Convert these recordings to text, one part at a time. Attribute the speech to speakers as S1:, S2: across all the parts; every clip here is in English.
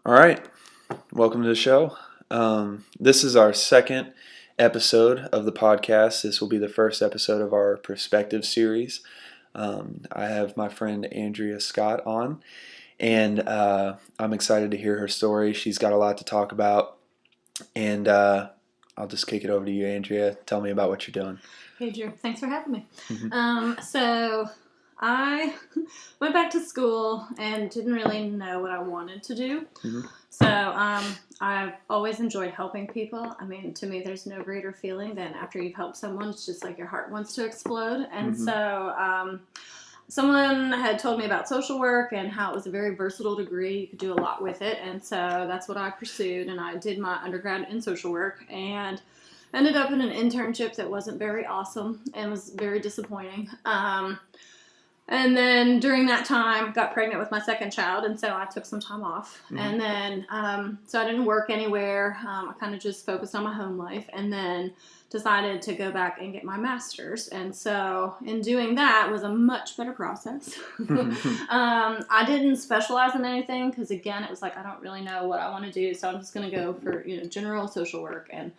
S1: All right, welcome to the show. This is our second episode of the podcast. This will be the first episode of our Perspective series. I have my friend Andrea Scott on, and I'm excited to hear her story. She's got a lot to talk about, and I'll just kick it over to you, Andrea. Tell me about what you're doing.
S2: Hey, Drew. Thanks for having me. So I went back to school and didn't really know what I wanted to do. So I've always enjoyed helping people. I mean, to me, there's no greater feeling than after you've helped someone, it's just like your heart wants to explode. And so someone had told me about social work and how it was a very versatile degree. You could do a lot with it. And so that's what I pursued. And I did my undergrad in social work and ended up in an internship that wasn't very awesome and was very disappointing. And then during that time, got pregnant with my second child, and so I took some time off. And then, so I didn't work anywhere. I kind of just focused on my home life, and then decided to go back and get my master's. And so in doing that was a much better process. I didn't specialize in anything because, again, it was like I don't really know what I want to do, so I'm just going to go for general social work. And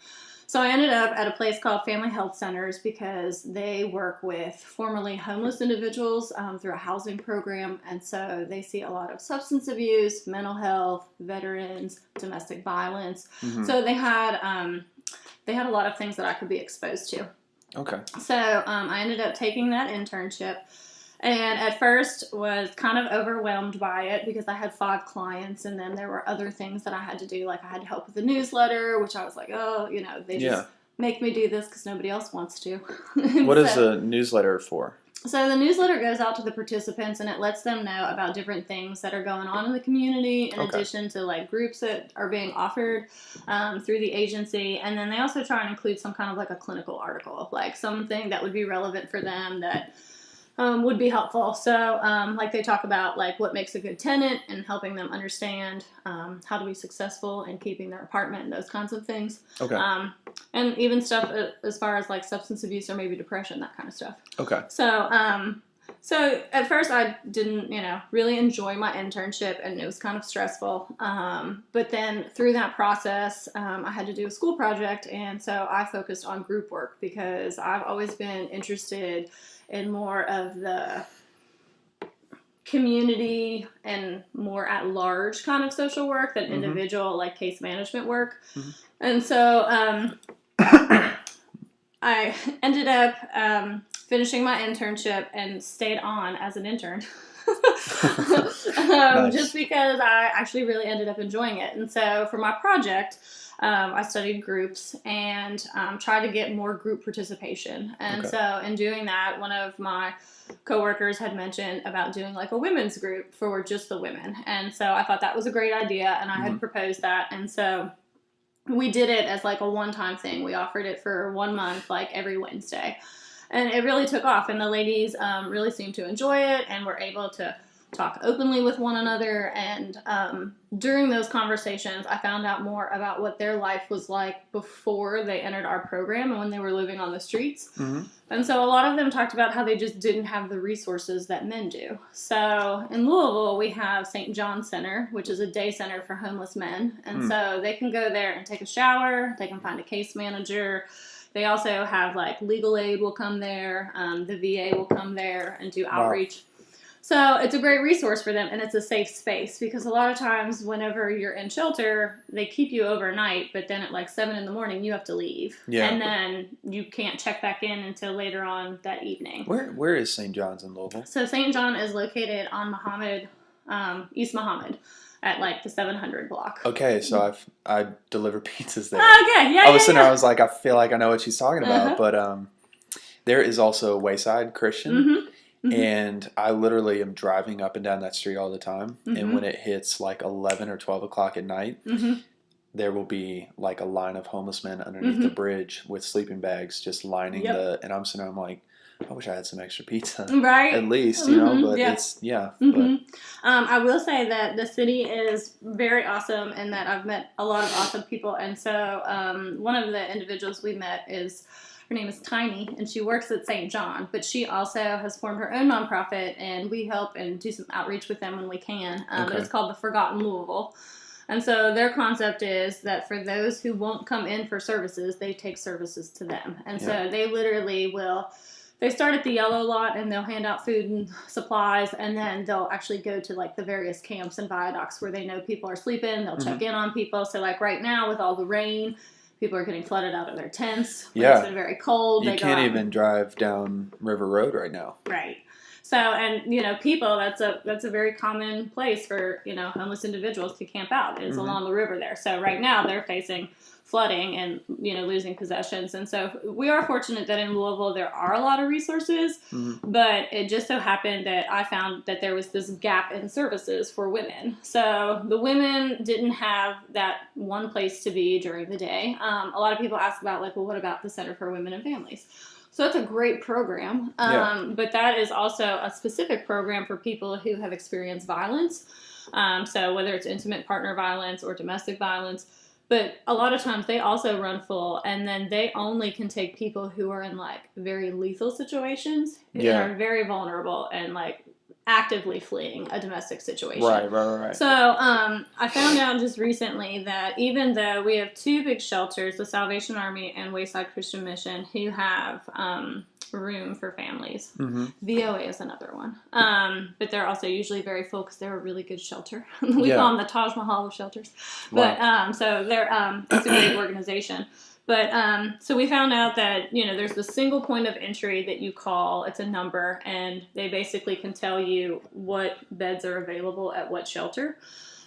S2: so I ended up at a place called Family Health Centers because they work with formerly homeless individuals through a housing program. And so they see a lot of substance abuse, mental health, veterans, domestic violence. So they had a lot of things that I could be exposed to.
S1: Okay.
S2: So I ended up taking that internship. And at first was kind of overwhelmed by it because I had 5 clients, and then there were other things that I had to do. Like I had to help with the newsletter, which I was like, they just make me do this because nobody else wants to.
S1: What is a newsletter for?
S2: So the newsletter goes out to the participants, and it lets them know about different things that are going on in the community in addition to like groups that are being offered through the agency. And then they also try and include some kind of like a clinical article, like something that would be relevant for them that would be helpful. So like they talk about like what makes a good tenant and helping them understand how to be successful in keeping their apartment and those kinds of things.
S1: Okay.
S2: And even stuff as far as like substance abuse or maybe depression, that kind of stuff.
S1: Okay.
S2: So at first I didn't, really enjoy my internship, and it was kind of stressful. But then through that process, I had to do a school project, and so I focused on group work because I've always been interested in more of the community and more at large kind of social work than individual like case management work. And so I ended up finishing my internship and stayed on as an intern.
S1: Nice.
S2: Just because I actually really ended up enjoying it. And so for my project, I studied groups and tried to get more group participation. And so in doing that, one of my coworkers had mentioned about doing like a women's group for just the women. And so I thought that was a great idea, and I had proposed that. And so we did it as like a one-time thing. We offered it for 1 month, like every Wednesday. And it really took off, and the ladies really seemed to enjoy it and were able to talk openly with one another. And during those conversations, I found out more about what their life was like before they entered our program and when they were living on the streets. And so a lot of them talked about how they just didn't have the resources that men do. So in Louisville, we have St. John Center, which is a day center for homeless men. And so they can go there and take a shower. They can find a case manager. They also have like legal aid will come there. The VA will come there and do outreach. So it's a great resource for them, and it's a safe space because a lot of times whenever you're in shelter, they keep you overnight, but then at like 7 a.m, you have to leave. Yeah. And then you can't check back in until later on that evening.
S1: Where is St. John's in Louisville?
S2: So St. John is located on East Muhammad at like the 700 block.
S1: Okay, so I deliver pizzas there.
S2: Oh, okay, yeah,
S1: I was sitting there, I was like, I feel like I know what she's talking about, but there is also Wayside Christian. And I literally am driving up and down that street all the time. And when it hits like 11 or 12 o'clock at night, there will be like a line of homeless men underneath the bridge with sleeping bags just lining and I'm sitting there, I'm like, I wish I had some extra pizza. Right. At least, but it's, But.
S2: I will say that the city is very awesome and that I've met a lot of awesome people. And so one of the individuals we met her name is Tiny, and she works at St. John, but she also has formed her own nonprofit, and we help and do some outreach with them when we can. But it's called the Forgotten Louisville. And so their concept is that for those who won't come in for services, they take services to them. And so they literally they start at the yellow lot and they'll hand out food and supplies, and then they'll actually go to like the various camps and viaducts where they know people are sleeping. They'll check in on people. So like right now with all the rain, people are getting flooded out of their tents. It's been very cold.
S1: You can't even drive down River Road right now.
S2: Right. So, and, people, that's a very common place for, homeless individuals to camp out is along the river there. So right now they're facing flooding and, losing possessions. And so we are fortunate that in Louisville there are a lot of resources, but it just so happened that I found that there was this gap in services for women. So the women didn't have that one place to be during the day. A lot of people ask about like, well, what about the Center for Women and Families? So that's a great program, but that is also a specific program for people who have experienced violence. So whether it's intimate partner violence or domestic violence, but a lot of times they also run full, and then they only can take people who are in like very lethal situations, who are very vulnerable and like actively fleeing a domestic situation.
S1: Right.
S2: So I found out just recently that even though we have two big shelters, the Salvation Army and Wayside Christian Mission, who have room for families. VOA is another one. But they're also usually very full because they're a really good shelter. We call them the Taj Mahal of shelters. But so they're it's a great organization. But so we found out that, there's the single point of entry that you call. It's a number, and they basically can tell you what beds are available at what shelter.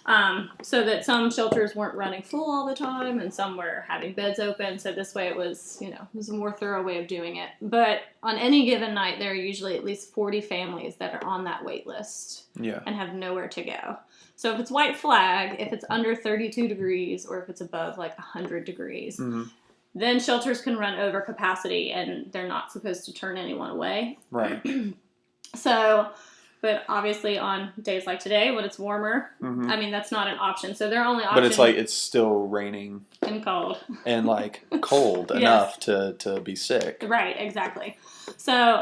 S2: So that some shelters weren't running full all the time, and some were having beds open. So this way it was, it was a more thorough way of doing it. But on any given night, there are usually at least 40 families that are on that wait list and have nowhere to go. So if it's white flag, if it's under 32 degrees, or if it's above like 100 degrees, then shelters can run over capacity, and they're not supposed to turn anyone away.
S1: Right.
S2: So, but obviously on days like today when it's warmer, I mean, that's not an option. So their only option...
S1: But it's like it's still raining.
S2: And cold.
S1: And like cold enough to be sick.
S2: Right, exactly. So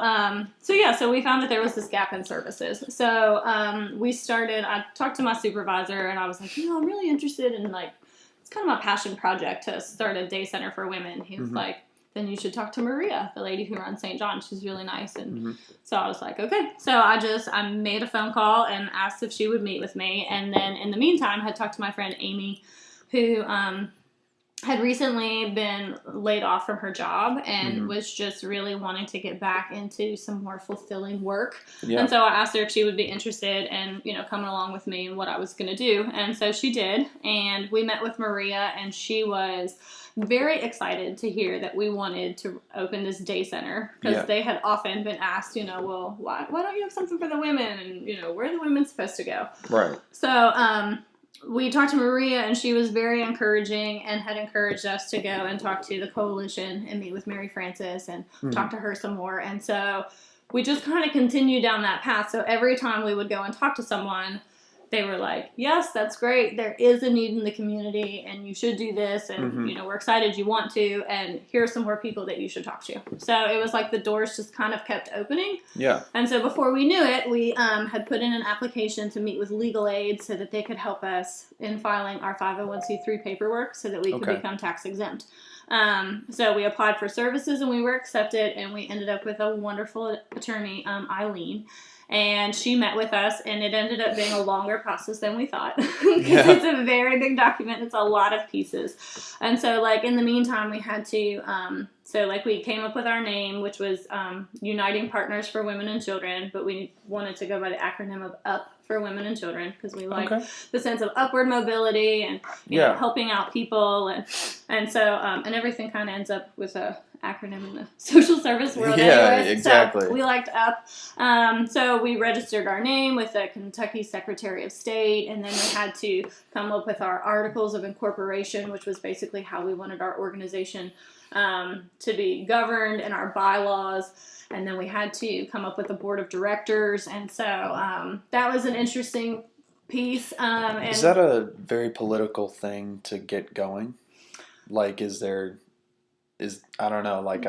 S2: we found that there was this gap in services. So I talked to my supervisor, and I was like, I'm really interested in like, kind of a passion project to start a day center for women. He was like, then you should talk to Maria, the lady who runs St. John. She's really nice. And so I was like, okay. So I made a phone call and asked if she would meet with me. And then in the meantime, I had talked to my friend Amy, who had recently been laid off from her job and was just really wanting to get back into some more fulfilling work. And so I asked her if she would be interested in, coming along with me and what I was going to do. And so she did. And we met with Maria, and she was very excited to hear that we wanted to open this day center, because they had often been asked, well, why don't you have something for the women? And, where are the women supposed to go?
S1: Right.
S2: So, we talked to Maria, and she was very encouraging and had encouraged us to go and talk to the coalition and meet with Mary Frances and talk to her some more. And so we just kind of continued down that path. So every time we would go and talk to someone, they were like, yes, that's great. There is a need in the community, and you should do this. And, we're excited you want to. And here are some more people that you should talk to. So it was like the doors just kind of kept opening.
S1: Yeah.
S2: And so before we knew it, we had put in an application to meet with legal aid so that they could help us in filing our 501c3 paperwork so that we could become tax exempt. So we applied for services, and we were accepted, and we ended up with a wonderful attorney, Eileen. And she met with us, and it ended up being a longer process than we thought. Because it's a very big document. It's a lot of pieces. And so, like, in the meantime, we had to, we came up with our name, which was Uniting Partners for Women and Children. But we wanted to go by the acronym of UP for Women and Children, because we like the sense of upward mobility and you know, helping out people. And so, and everything kind of ends up with a acronym in the social service world.
S1: Exactly.
S2: So we liked UP. So we registered our name with the Kentucky Secretary of State, and then we had to come up with our articles of incorporation, which was basically how we wanted our organization to be governed, and our bylaws. And then we had to come up with a board of directors. And so that was an interesting piece. And
S1: is that a very political thing to get going? Like, is there I don't know, like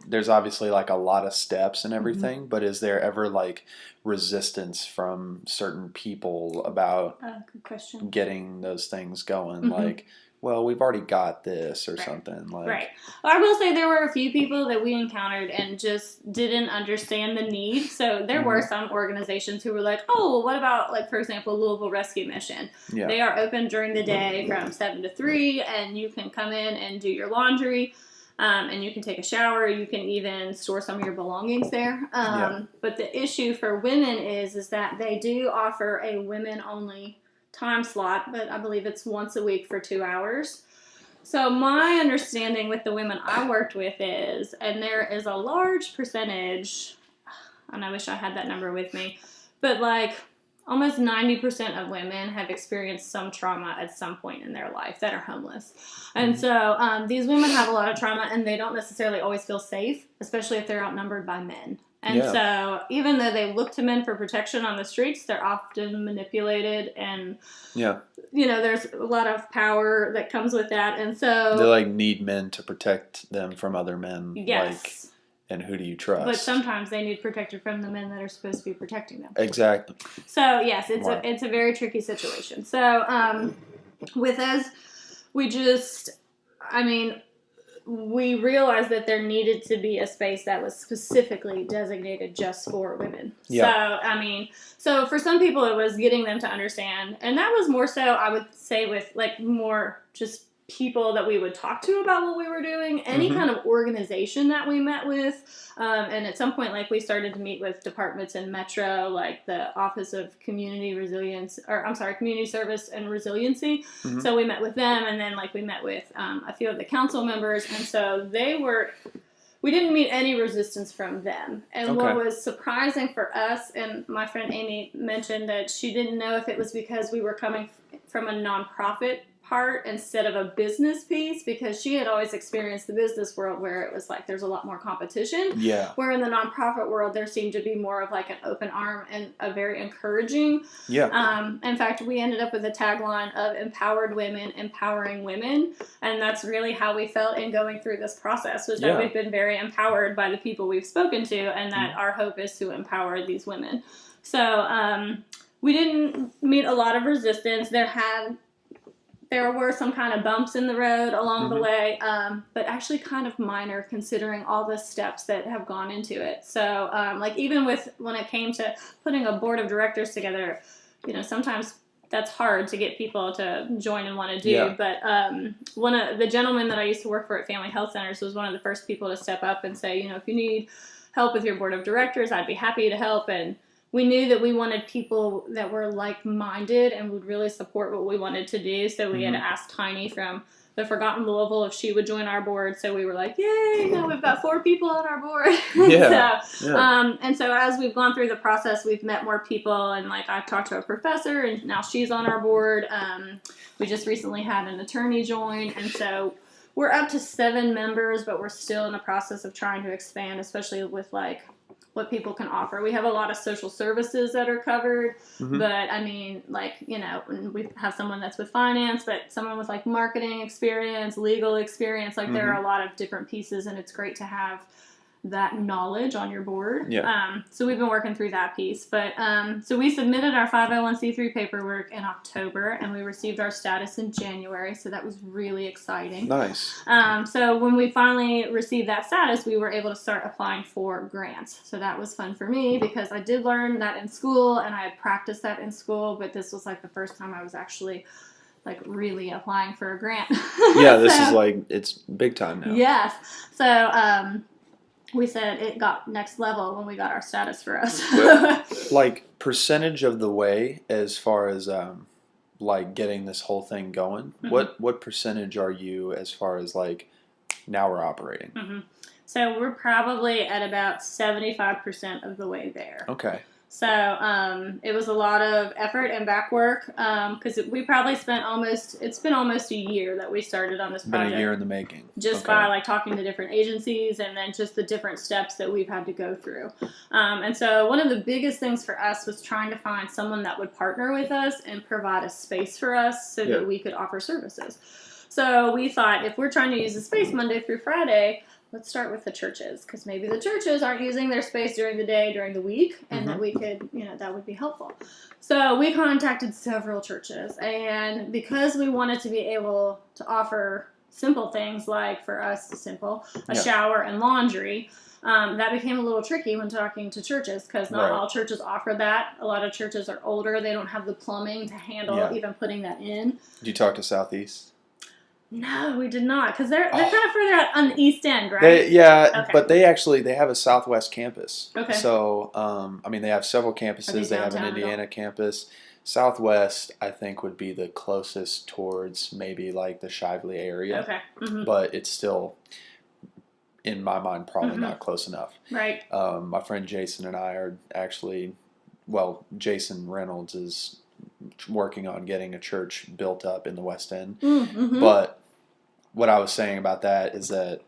S1: there's obviously like a lot of steps and everything, but is there ever like resistance from certain people about
S2: good question.
S1: getting those things going? Like, well, we've already got this or something. Like,
S2: right. Well, I will say there were a few people that we encountered and just didn't understand the need. So there were some organizations who were like, oh, what about, like, for example, Louisville Rescue Mission? Yeah. They are open during the day from 7 to 3, and you can come in and do your laundry. And you can take a shower. You can even store some of your belongings there. But the issue for women is that they do offer a women-only time slot, but I believe it's once a week for 2 hours. So my understanding with the women I worked with is, and there is a large percentage, and I wish I had that number with me, but like almost 90% of women have experienced some trauma at some point in their life that are homeless. And so these women have a lot of trauma, and they don't necessarily always feel safe, especially if they're outnumbered by men. And so even though they look to men for protection on the streets, they're often manipulated, and, you know, there's a lot of power that comes with that. And so
S1: they like need men to protect them from other men.
S2: Yes.
S1: Like, and who do you trust?
S2: But sometimes they need protected from the men that are supposed to be protecting them.
S1: Exactly.
S2: So yes, it's a very tricky situation. So with us, we realized that there needed to be a space that was specifically designated just for women. Yeah. So for some people it was getting them to understand, and that was more so, I would say, with like more just people that we would talk to about what we were doing, any kind of organization that we met with. And at some point, like, we started to meet with departments in Metro, like the Office of Community Service and Resiliency. So we met with them, and then like we met with a few of the council members, and so we didn't meet any resistance from them. And what was surprising for us, and my friend Amy mentioned that she didn't know if it was because we were coming from a nonprofit part instead of a business piece, because she had always experienced the business world where it was like there's a lot more competition. Yeah. Where in the nonprofit world there seemed to be more of like an open arm and a very encouraging. Yeah. In fact, we ended up with a tagline of empowered women, empowering women, and that's really how we felt in going through this process, was that we've been very empowered by the people we've spoken to, and that our hope is to empower these women. So we didn't meet a lot of resistance. There were some kind of bumps in the road along the way, but actually kind of minor considering all the steps that have gone into it. So, like, even when it came to putting a board of directors together, you know, sometimes that's hard to get people to join and want to do. Yeah. But one of the gentlemen that I used to work for at Family Health Centers was one of the first people to step up and say, you know, if you need help with your board of directors, I'd be happy to help. And we knew that we wanted people that were like-minded and would really support what we wanted to do. So we had asked Tiny from the Forgotten Louisville if she would join our board. So we were like, yay, now we've got 4 people on our board. And so as we've gone through the process, we've met more people. And like, I've talked to a professor, and now she's on our board. We just recently had an attorney join. And so we're up to 7 members, but we're still in the process of trying to expand, especially with like what people can offer. We have a lot of social services that are covered, but I mean, like, you know, we have someone that's with finance, but someone with like marketing experience, legal experience, like there are a lot of different pieces, and it's great to have that knowledge on your board. Yeah. So we've been working through that piece, but so we submitted our 501c3 paperwork in October, and we received our status in January, so that was really exciting. Nice. So when we finally received that status, we were able to start applying for grants. So that was fun for me, because I did learn that in school, and I had practiced that in school, but this was like the first time I was actually like really applying for a grant.
S1: Yeah, this is like, it's big time now.
S2: Yes. So we said it got next level when we got our status for us.
S1: Like, percentage of the way as far as like getting this whole thing going, what percentage are you as far as like now we're operating? So we're probably at about 75% of the way there. Okay. So it was a lot of effort and back work, because we probably it's been almost a year that we started on this project. Been a year in the making.
S2: Just by like talking to different agencies, and then just the different steps that we've had to go through. And so one of the biggest things for us was trying to find someone that would partner with us and provide a space for us so that we could offer services. So we thought, if we're trying to use the space Monday through Friday, let's start with the churches, because maybe the churches aren't using their space during the day, during the week, and that we could, that would be helpful. So we contacted several churches, and because we wanted to be able to offer simple things, like for us, a shower and laundry, that became a little tricky when talking to churches, because not all churches offer that. A lot of churches are older. They don't have the plumbing to handle even putting that in.
S1: Did you talk to Southeast?
S2: No, we did not, because they're kind of further out on the east end, right?
S1: But they have a Southwest campus.
S2: Okay.
S1: So, they have several campuses. They have an Indiana campus. Southwest, I think, would be the closest towards maybe like the Shively area.
S2: Okay. Mm-hmm.
S1: But it's still, in my mind, probably not close enough.
S2: Right.
S1: My friend Jason and I are actually, Jason Reynolds is working on getting a church built up in the West End. Mm-hmm. But what I was saying about that is that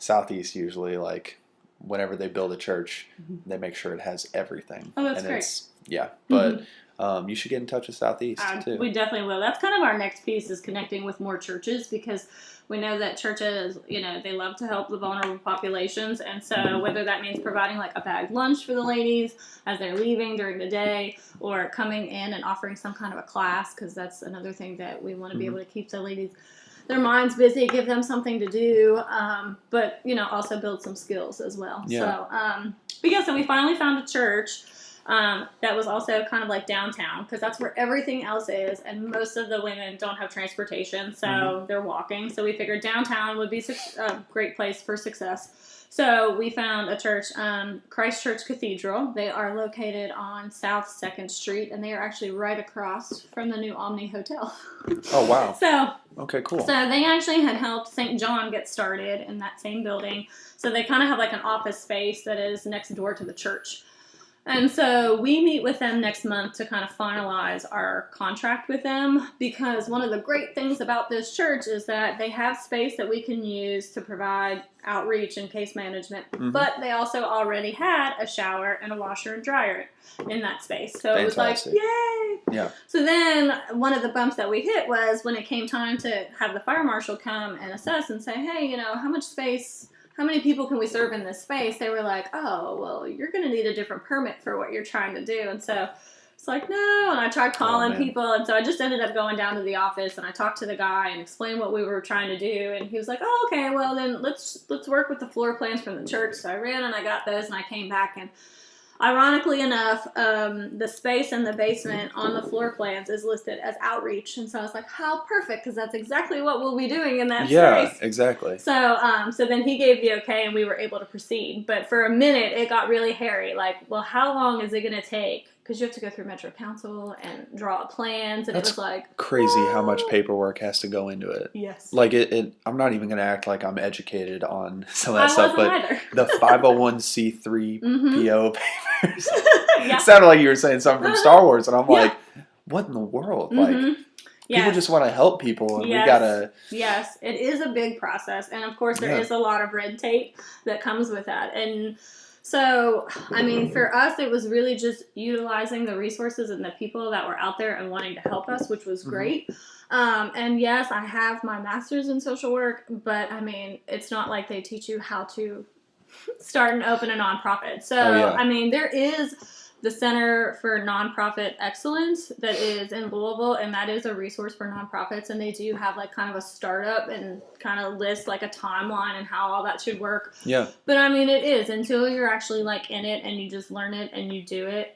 S1: Southeast usually, like, whenever they build a church, they make sure it has everything.
S2: Oh, that's great.
S1: But you should get in touch with Southeast, too.
S2: We definitely will. That's kind of our next piece, is connecting with more churches, because we know that churches, they love to help the vulnerable populations. And so whether that means providing like a bagged lunch for the ladies as they're leaving during the day, or coming in and offering some kind of a class, because that's another thing that we want to be able to keep the ladies, their minds busy, give them something to do, but, also build some skills as well. Yeah. So we finally found a church that was also kind of like downtown, because that's where everything else is, and most of the women don't have transportation, so they're walking. So we figured downtown would be a great place for success. So we found a church, Christ Church Cathedral. They are located on South 2nd Street, and they are actually right across from the new Omni Hotel.
S1: Oh, wow.
S2: Okay,
S1: cool.
S2: So they actually had helped St. John get started in that same building. So they kind of have like an office space that is next door to the church. And so we meet with them next month to kind of finalize our contract with them, because one of the great things about this church is that they have space that we can use to provide outreach and case management, but they also already had a shower and a washer and dryer in that space. So Fantastic. It was like, yay!
S1: Yeah.
S2: So then one of the bumps that we hit was when it came time to have the fire marshal come and assess and say, hey, how many people can we serve in this space? They were like, oh, well, you're going to need a different permit for what you're trying to do. And so it's like, no. And I tried calling people. And so I just ended up going down to the office, and I talked to the guy and explained what we were trying to do. And he was like, oh, okay, well, then let's work with the floor plans from the church. So I ran and I got those, and I came back, and ironically enough, the space in the basement on the floor plans is listed as outreach. And so I was like, how perfect, because that's exactly what we'll be doing in that space.
S1: Yeah, exactly.
S2: So then he gave the okay, and we were able to proceed. But for a minute, it got really hairy. Like, well, how long is it going to take? Because you have to go through Metro Council and draw up plans. And
S1: That's
S2: it was like,
S1: crazy how much paperwork has to go into it.
S2: Yes.
S1: Like, I'm not even going to act like I'm educated on some of that stuff,
S2: but
S1: either. The 501c3 PO papers.
S2: Yeah.
S1: It sounded like you were saying something from Star Wars, and I'm like, what in the world? Like, people just want to help people, and we gotta.
S2: Yes, it is a big process, and of course there is a lot of red tape that comes with that. And so, for us, it was really just utilizing the resources and the people that were out there and wanting to help us, which was great. And yes, I have my master's in social work, but it's not like they teach you how to start and open a nonprofit. So, there is the Center for Nonprofit Excellence that is in Louisville, and that is a resource for nonprofits, and they do have like kind of a startup and kind of list like a timeline and how all that should work. Yeah. But it is, until you're actually like in it and you just learn it and you do it.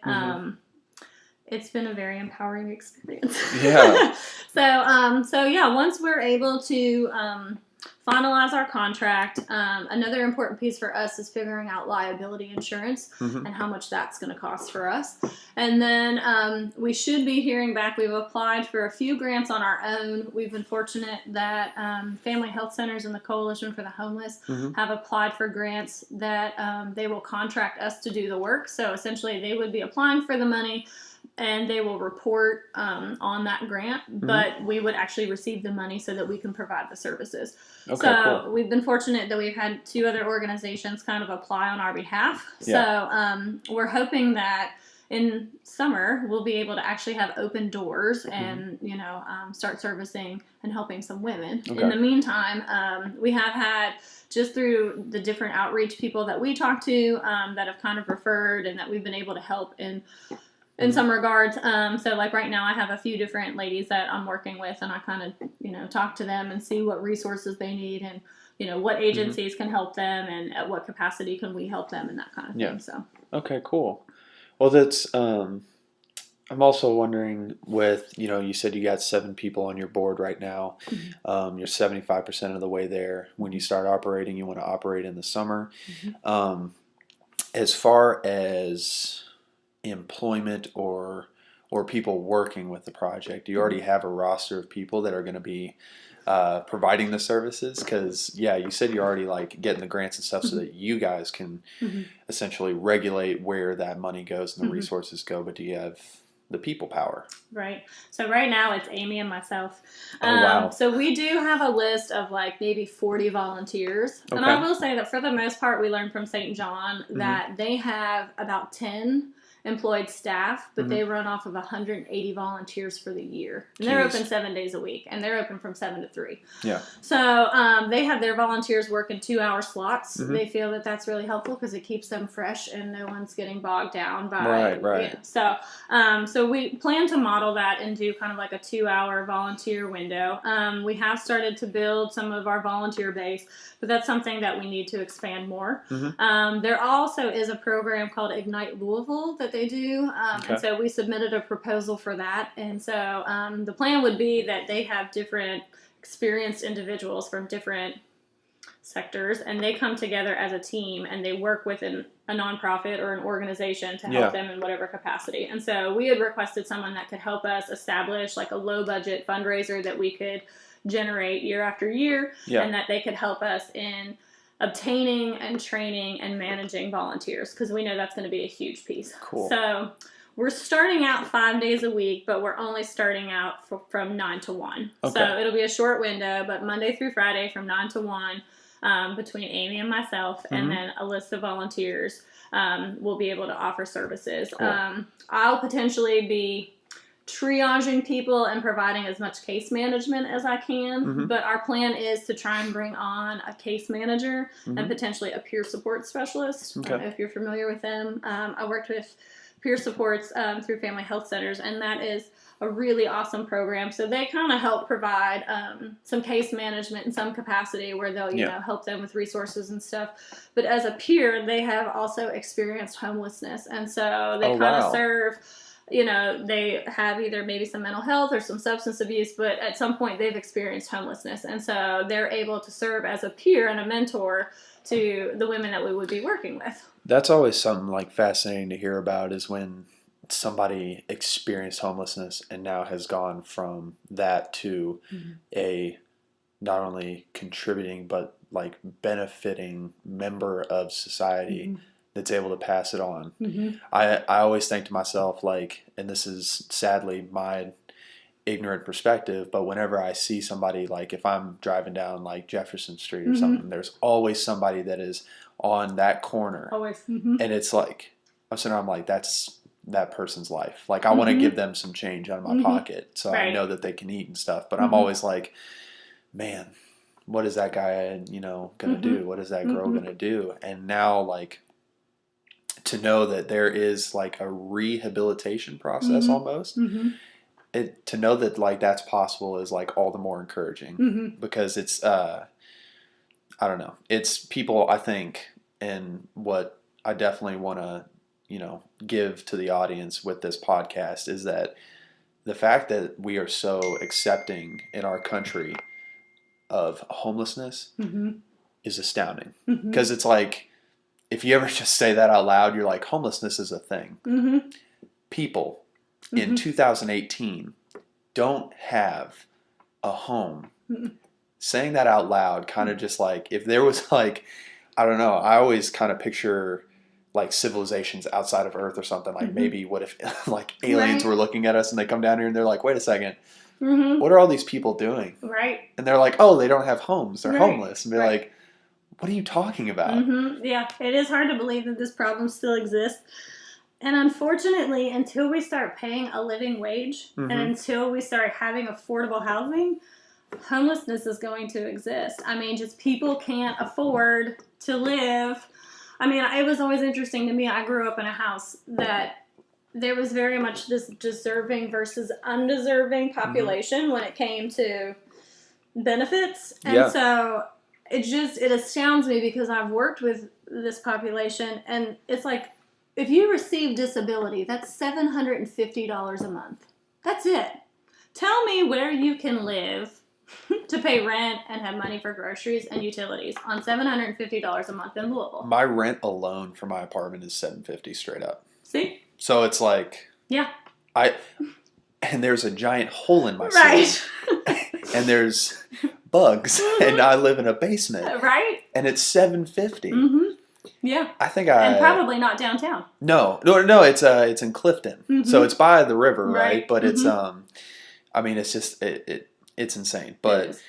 S2: It's been a very empowering experience. Yeah. So once we're able to finalize our contract, another important piece for us is figuring out liability insurance and how much that's going to cost for us. And then we should be hearing back. We've applied for a few grants on our own. We've been fortunate that Family Health Centers and the Coalition for the Homeless have applied for grants that they will contract us to do the work. So essentially they would be applying for the money, and they will report on that grant, but we would actually receive the money so that we can provide the services. Okay, so cool. We've been fortunate that we've had 2 other organizations kind of apply on our behalf. Yeah. So we're hoping that in summer, we'll be able to actually have open doors and, start servicing and helping some women. Okay. In the meantime, we have had, just through the different outreach people that we talk to that have kind of referred and that we've been able to help in some regards. So like right now I have a few different ladies that I'm working with, and I kind of, talk to them and see what resources they need and, what agencies can help them and at what capacity can we help them and that kind of thing. So. Okay,
S1: cool. Well, that's, I'm also wondering with, you said you got 7 people on your board right now. Mm-hmm. You're 75% of the way there. When you start operating, you want to operate in the summer. Mm-hmm. As far as employment or people working with the project, do you already have a roster of people that are going to be providing the services? Because you said you're already like getting the grants and stuff so that you guys can essentially regulate where that money goes and the resources go, but do you have the people power?
S2: Right. So right now it's Amy and myself.
S1: Wow.
S2: So we do have a list of like maybe 40 volunteers. Okay. And I will say that for the most part, we learned from St. John that they have about 10 employed staff, but they run off of 180 volunteers for the year. And they're open 7 days a week, and they're open from 7 to 3. Yeah. So they have their volunteers work in 2-hour slots. They feel that that's really helpful because it keeps them fresh and no one's getting bogged down by... Right. So we plan to model that and do kind of like a 2-hour volunteer window. We have started to build some of our volunteer base, but that's something that we need to expand more. There also is a program called Ignite Louisville that they do, and so we submitted a proposal for that. And so the plan would be that they have different experienced individuals from different sectors, and they come together as a team and they work with a nonprofit or an organization to help them in whatever capacity. And so we had requested someone that could help us establish like a low budget fundraiser that we could generate year after year, and that they could help us in obtaining and training and managing volunteers, because we know that's going to be a huge piece. Cool. So we're starting out 5 days a week, but we're only starting out from 9 to 1. Okay. So it'll be a short window, but Monday through Friday from 9 to 1 between Amy and myself, and then a list of volunteers will be able to offer services. Cool. I'll potentially be triaging people and providing as much case management as I can, but our plan is to try and bring on a case manager and potentially a peer support specialist. Okay. I don't know if you're familiar with them. I worked with peer supports through family health centers, and that is a really awesome program. So they kind of help provide some case management in some capacity where they'll, help them with resources and stuff. But as a peer, they have also experienced homelessness, and so they kind of serve... they have either maybe some mental health or some substance abuse, but at some point they've experienced homelessness. And so they're able to serve as a peer and a mentor to the women that we would be working with.
S1: That's always something like fascinating to hear about, is when somebody experienced homelessness and now has gone from that to a not only contributing but like benefiting member of society that's able to pass it on. I always think to myself, like, and this is sadly my ignorant perspective, but whenever I see somebody, like if I'm driving down like Jefferson Street or something, there's always somebody that is on that corner. Always. And it's like, I'm like, that's that person's life. Like I want to give them some change out of my pocket so I know that they can eat and stuff. But I'm always like, man, what is that guy, going to do? What is that girl going to do? And now, like, to know that there is like a rehabilitation process almost, to know that like that's possible is like all the more encouraging, because it's, I don't know, it's people, I think, and what I definitely want to, give to the audience with this podcast is that the fact that we are so accepting in our country of homelessness is astounding, because it's like, if you ever just say that out loud, you're like, homelessness is a thing. People in 2018 don't have a home. Saying that out loud kind of just like, if there was like, I don't know, I always kind of picture like civilizations outside of Earth or something. Like maybe what if like aliens were looking at us and they come down here and they're like, wait a second, what are all these people doing? Right. And they're like, oh, they don't have homes. They're homeless. And they're like, what are you talking about?
S2: Yeah, it is hard to believe that this problem still exists. And unfortunately, until we start paying a living wage and until we start having affordable housing, homelessness is going to exist. I mean, just people can't afford to live. I mean, it was always interesting to me. I grew up in a house that there was very much this deserving versus undeserving population when it came to benefits. And so it astounds me because I've worked with this population, and it's like, if you receive disability, that's $750 a month. That's it. Tell me where you can live to pay rent and have money for groceries and utilities on $750 a month in Louisville.
S1: My rent alone for my apartment is $750 straight up.
S2: See?
S1: So it's like, and there's a giant hole in my ceiling, and there's bugs, and I live in a basement,
S2: right?
S1: And it's $750.
S2: Yeah,
S1: I think
S2: and probably not downtown.
S1: No, it's in Clifton, so it's by the river, right? But it's I mean, it's just it's insane. But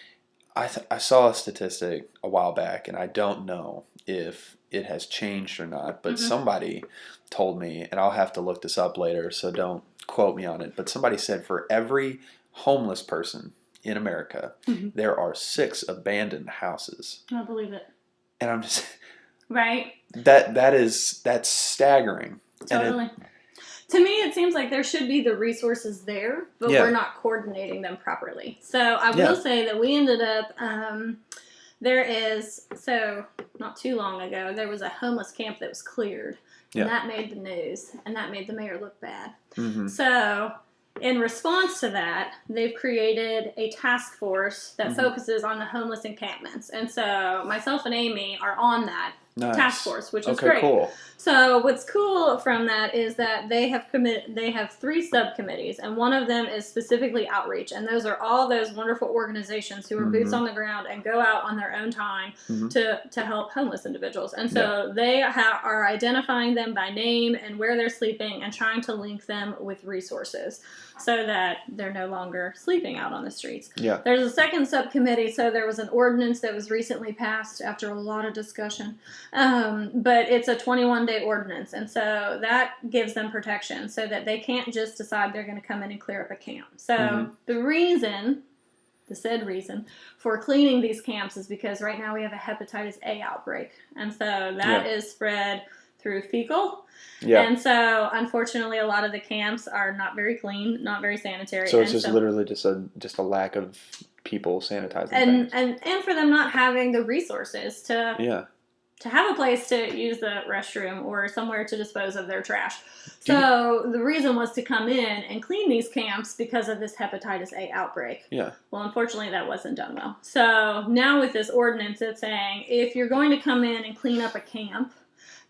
S1: I saw a statistic a while back, and I don't know if it has changed or not. But somebody told me, and I'll have to look this up later, so don't quote me on it. But somebody said for every homeless person in America, there are 6 abandoned houses.
S2: I believe it.
S1: And I'm just
S2: right.
S1: That's staggering.
S2: Totally. To me, it seems like there should be the resources there, but we're not coordinating them properly. So I will say that we ended up, not too long ago, there was a homeless camp that was cleared. And that made the news, and that made the mayor look bad. So in response to that, they've created a task force that focuses on the homeless encampments. And so myself and Amy are on that task force, which is great. Cool. So what's cool from that is that they have 3 subcommittees, and one of them is specifically outreach, and those are all those wonderful organizations who are boots on the ground and go out on their own time to help homeless individuals. And so they are identifying them by name and where they're sleeping and trying to link them with resources so that they're no longer sleeping out on the streets. Yeah. There's a second subcommittee, so there was an ordinance that was recently passed after a lot of discussion. But it's a 21-day ordinance, and so that gives them protection so that they can't just decide they're going to come in and clear up a camp. So the said reason for cleaning these camps is because right now we have a hepatitis A outbreak, and so that is spread through fecal. Yeah. And so, unfortunately, a lot of the camps are not very clean, not very sanitary.
S1: So it's just literally just a lack of people sanitizing things.
S2: And for them not having the resources to have a place to use the restroom or somewhere to dispose of their trash. So the reason was to come in and clean these camps because of this hepatitis A outbreak. Yeah. Well, unfortunately, that wasn't done well. So now with this ordinance, it's saying if you're going to come in and clean up a camp,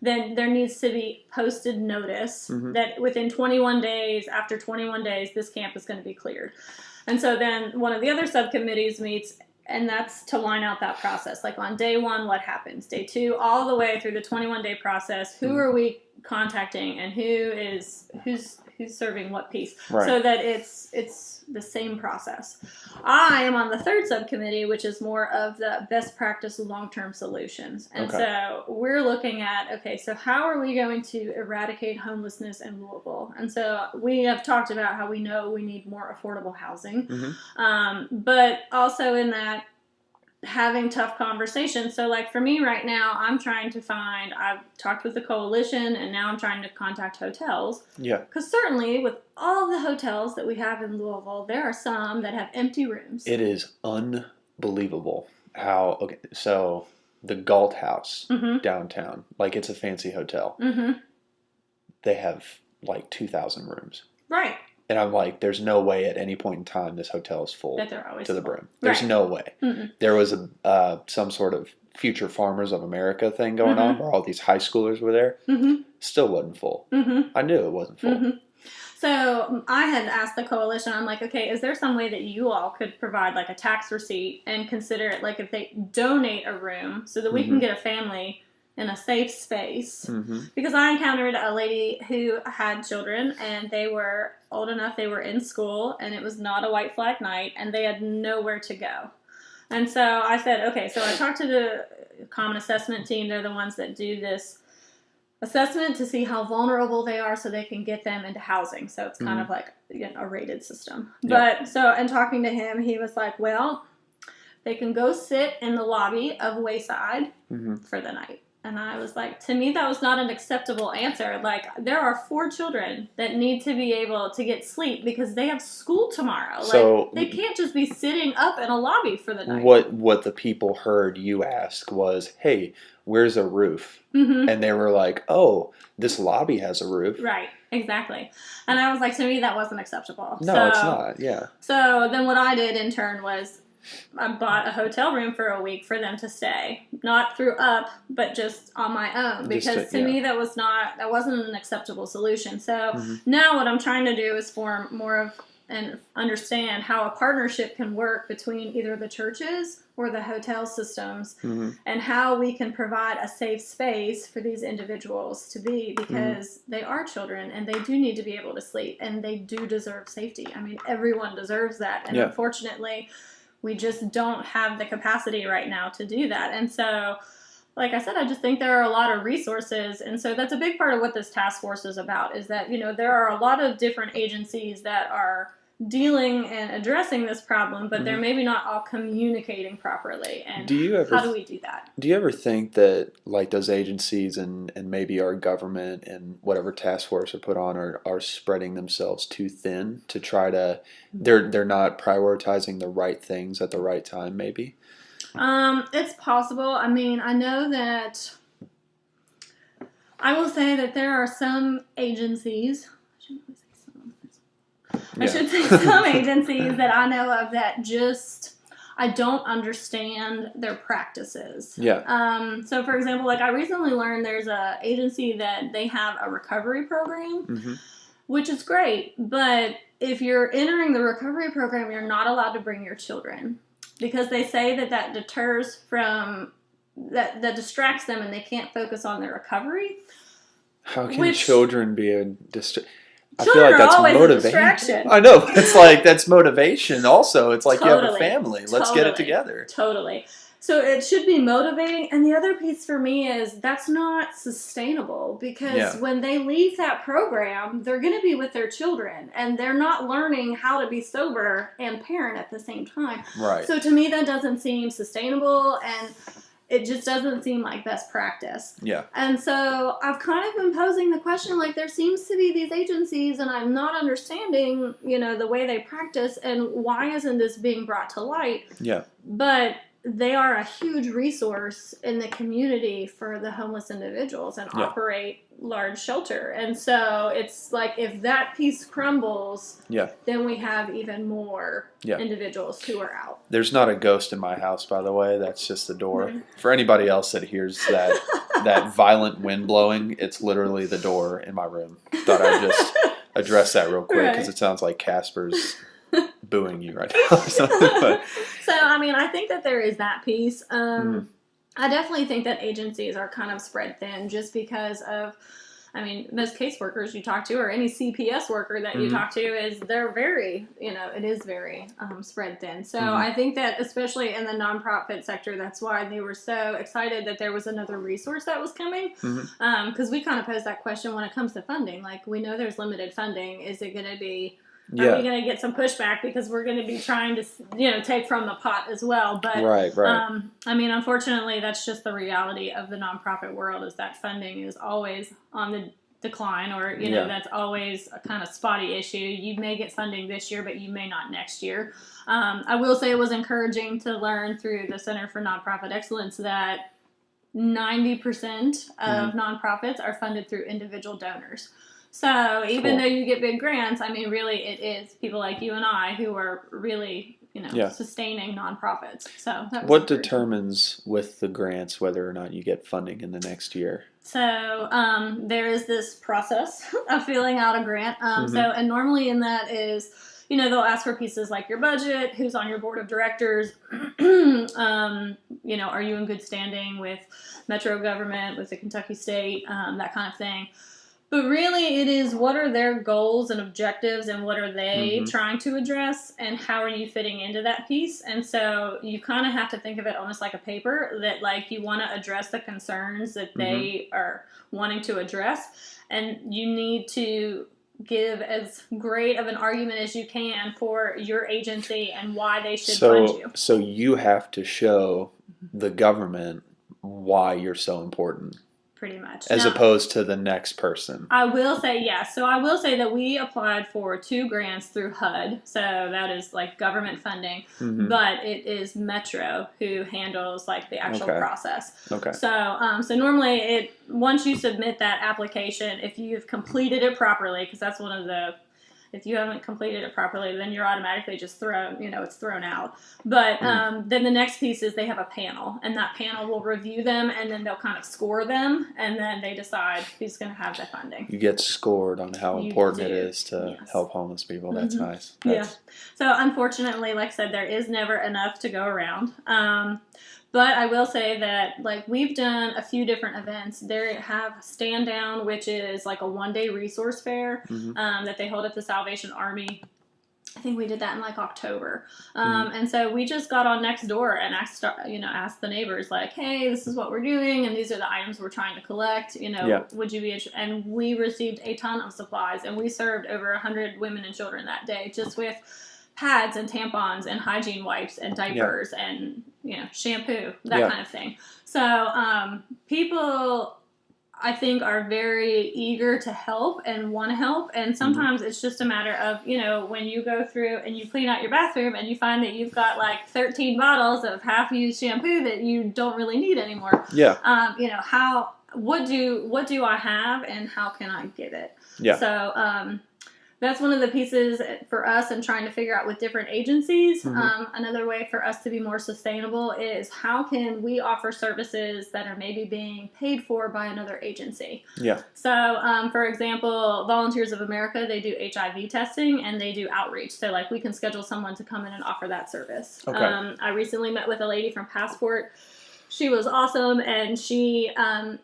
S2: then there needs to be posted notice that within 21 days, after 21 days, this camp is going to be cleared. And so then one of the other subcommittees meets, and that's to line out that process. Like on day 1, what happens? Day 2, all the way through the 21-day process, who are we contacting and who's serving what piece, so that it's the same process. I am on the third subcommittee, which is more of the best practice long-term solutions. And so we're looking at, so how are we going to eradicate homelessness in Louisville? And so we have talked about how we know we need more affordable housing, but also in that, having tough conversations. So like for me right now, I've talked with the coalition, and now I'm trying to contact hotels. Yeah. Because certainly with all the hotels that we have in Louisville, there are some that have empty rooms.
S1: It is unbelievable how, so the Galt House downtown, like it's a fancy hotel. They have like 2,000 rooms. Right. And I'm like, there's no way at any point in time this hotel is full to the brim. There's no way. There was some sort of Future Farmers of America thing going on where all these high schoolers were there. Still wasn't full. I knew it wasn't full.
S2: So I had asked the coalition, I'm like, is there some way that you all could provide like a tax receipt and consider it like if they donate a room so that we can get a family in a safe space, because I encountered a lady who had children and they were old enough, they were in school, and it was not a white flag night, and they had nowhere to go. And so I said, so I talked to the Common Assessment team. They're the ones that do this assessment to see how vulnerable they are so they can get them into housing. So it's kind of like a rated system. But so, in talking to him, he was like, well, they can go sit in the lobby of Wayside for the night. And I was like, to me, that was not an acceptable answer. Like, there are 4 children that need to be able to get sleep because they have school tomorrow. So, like, they can't just be sitting up in a lobby for the night.
S1: What the people heard you ask was, hey, where's a roof? And they were like, oh, this lobby has a roof.
S2: Right, exactly. And I was like, to me, that wasn't acceptable.
S1: No, it's not, yeah.
S2: So then what I did in turn was I bought a hotel room for a week for them to stay. Not through UP, but just on my own. Because to me, that wasn't an acceptable solution. So now what I'm trying to do is form more of and understand how a partnership can work between either the churches or the hotel systems and how we can provide a safe space for these individuals to be, because they are children and they do need to be able to sleep and they do deserve safety. I mean, everyone deserves that. And unfortunately, we just don't have the capacity right now to do that. And so, like I said, I just think there are a lot of resources. And so that's a big part of what this task force is about, is that, there are a lot of different agencies that are dealing and addressing this problem, but they're maybe not all communicating properly. And how do we do that?
S1: Do you ever think that, like, those agencies and maybe our government and whatever task force are put on are spreading themselves too thin to try to, they're not prioritizing the right things at the right time, maybe?
S2: It's possible. I mean, I know that I will say that there are some agencies, I should say some agencies that I know of that just, I don't understand their practices.
S1: Yeah.
S2: So for example, like I recently learned there's a agency that they have a recovery program, which is great. But if you're entering the recovery program, you're not allowed to bring your children, because they say that deters from, that distracts them and they can't focus on their recovery.
S1: How can children be a distraction? I
S2: feel like that's
S1: motivation. I know. It's like, that's motivation also. It's like you have a family. Let's get it together.
S2: Totally. So it should be motivating. And the other piece for me is that's not sustainable, because when they leave that program, they're going to be with their children and they're not learning how to be sober and parent at the same time.
S1: Right.
S2: So to me, that doesn't seem sustainable, and it just doesn't seem like best practice.
S1: Yeah.
S2: And so I've kind of been posing the question, like, there seems to be these agencies and I'm not understanding, the way they practice, and why isn't this being brought to light?
S1: Yeah.
S2: But they are a huge resource in the community for the homeless individuals and operate large shelter. And so it's like, if that piece crumbles, then we have even more individuals who are out.
S1: There's not a ghost in my house, by the way. That's just the door. For anybody else that hears that violent wind blowing, it's literally the door in my room. Thought I'd just address that real quick, because it sounds like Casper's booing you right now or something. But.
S2: So, I mean, I think that there is that piece. I definitely think that agencies are kind of spread thin, just because of, I mean, most caseworkers you talk to, or any CPS worker that you talk to, they're very, it is very spread thin. So I think that especially in the nonprofit sector, that's why they were so excited that there was another resource that was coming. Because we kind of posed that question when it comes to funding. Like, we know there's limited funding. Is it going to be... Are we going to get some pushback because we're going to be trying to, take from the pot as well? But
S1: right.
S2: I mean, unfortunately, that's just the reality of the nonprofit world, is that funding is always on the decline, or that's always a kind of spotty issue. You may get funding this year, but you may not next year. I will say it was encouraging to learn through the Center for Nonprofit Excellence that 90% of nonprofits are funded through individual donors. So even though you get big grants, I mean, really it is people like you and I who are really, sustaining nonprofits. So that was
S1: what determines with the grants whether or not you get funding in the next year?
S2: So there is this process of filling out a grant. And normally in that is, they'll ask for pieces like your budget, who's on your board of directors, are you in good standing with Metro government, with the Kentucky state, that kind of thing. But really, it is what are their goals and objectives and what are they trying to address and how are you fitting into that piece. And so you kind of have to think of it almost like a paper that like you want to address the concerns that they are wanting to address. And you need to give as great of an argument as you can for your agency and why they should fund you.
S1: So you have to show the government why you're so important.
S2: Pretty much.
S1: As opposed to the next person.
S2: I will say, yes. So I will say that we applied for 2 grants through HUD. So that is like government funding. But it is Metro who handles like the actual process.
S1: Okay.
S2: So normally once you submit that application, if you've completed it properly, because that's one of the, if you haven't completed it properly, then you're automatically just thrown, it's thrown out. But then the next piece is they have a panel, and that panel will review them, and then they'll kind of score them, and then they decide who's going to have the funding.
S1: You get scored on how important it is to help homeless people. That's nice.
S2: So unfortunately, like I said, there is never enough to go around. But I will say that, like, we've done a few different events. They have Stand Down, which is like a 1-day resource fair that they hold at the Salvation Army. I think we did that in like October. And so we just got on Nextdoor and asked the neighbors, like, hey, this is what we're doing, and these are the items we're trying to collect. Would you be interested? And we received a ton of supplies, and we served over 100 women and children that day just with pads and tampons and hygiene wipes and diapers and shampoo, that kind of thing. So people, I think, are very eager to help and want to help, and sometimes it's just a matter of when you go through and you clean out your bathroom and you find that you've got like 13 bottles of half-used shampoo that you don't really need anymore. What do I have and how can I give it? So that's one of the pieces for us in trying to figure out with different agencies. Another way for us to be more sustainable is how can we offer services that are maybe being paid for by another agency. So, for example, Volunteers of America, they do HIV testing and they do outreach. So, like, we can schedule someone to come in and offer that service. I recently met with a lady from Passport. She was awesome, and she,